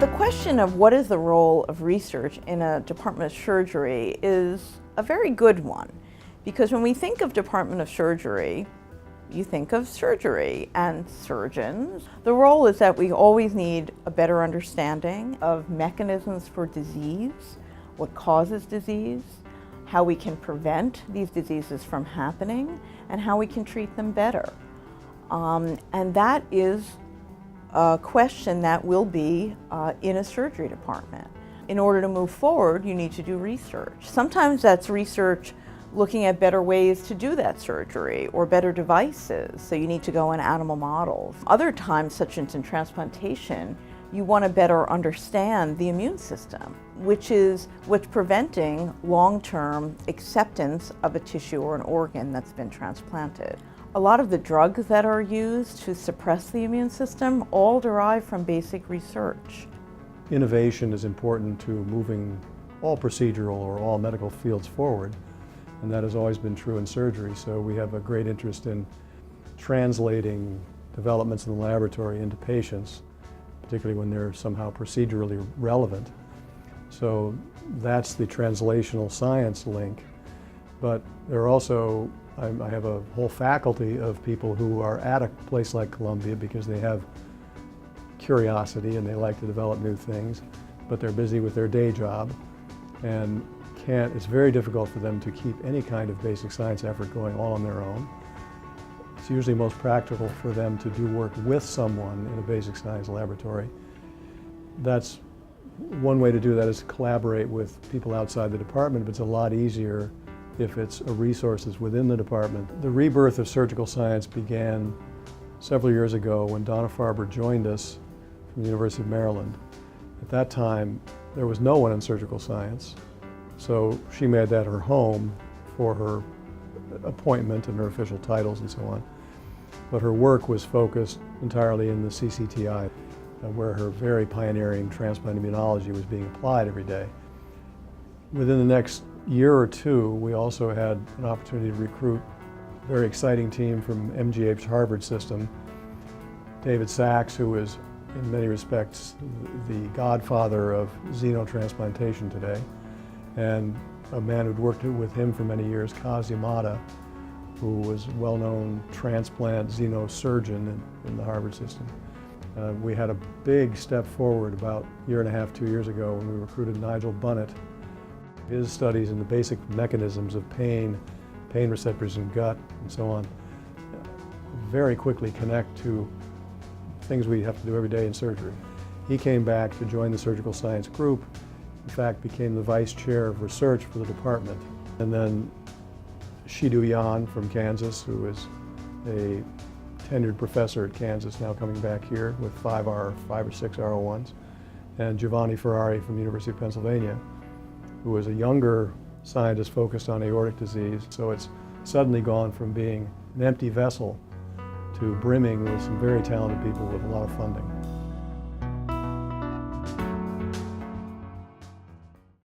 The question of what is the role of research in a department of surgery is a very good one, because when we think of department of surgery, you think of surgery and surgeons. The role is that we always need a better understanding of mechanisms for disease, what causes disease, how we can prevent these diseases from happening, and how we can treat them better. And that is a question that will be in a surgery department. In order to move forward, you need to do research. Sometimes that's research looking at better ways to do that surgery or better devices, so you need to go in animal models. Other times, such as in transplantation, you want to better understand the immune system, which is what's preventing long-term acceptance of a tissue or an organ that's been transplanted. A lot of the drugs that are used to suppress the immune system all derive from basic research. Innovation is important to moving all procedural or all medical fields forward, and that has always been true in surgery. So we have a great interest in translating developments in the laboratory into patients, particularly when they're somehow procedurally relevant. So that's the translational science link. But there are also, I have a whole faculty of people who are at a place like Columbia because they have curiosity and they like to develop new things, but they're busy with their day job and it's very difficult for them to keep any kind of basic science effort going all on their own. It's usually most practical for them to do work with someone in a basic science laboratory. That's one way to do that, is to collaborate with people outside the department, but it's a lot easier if it's a resources within the department. The rebirth of surgical science began several years ago when Donna Farber joined us from the University of Maryland. At that time, there was no one in surgical science, so she made that her home for her appointment and her official titles and so on. But her work was focused entirely in the CCTI, where her very pioneering transplant immunology was being applied every day. Within the next year or two, we also had an opportunity to recruit a very exciting team from MGH Harvard system. David Sachs, who is in many respects the godfather of xenotransplantation today, and a man who'd worked with him for many years, Kaz Yamada, who was a well-known transplant xenosurgeon in the Harvard system. We had a big step forward about a year and a half, 2 years ago, when we recruited Nigel Bunnett. His studies in the basic mechanisms of pain receptors in gut, and so on, very quickly connect to things we have to do every day in surgery. He came back to join the surgical science group, in fact became the vice chair of research for the department. And then Shidu Yan from Kansas, who is a tenured professor at Kansas, now coming back here with 5 or 6 R01s, and Giovanni Ferrari from the University of Pennsylvania, who was a younger scientist focused on aortic disease. So it's suddenly gone from being an empty vessel to brimming with some very talented people with a lot of funding.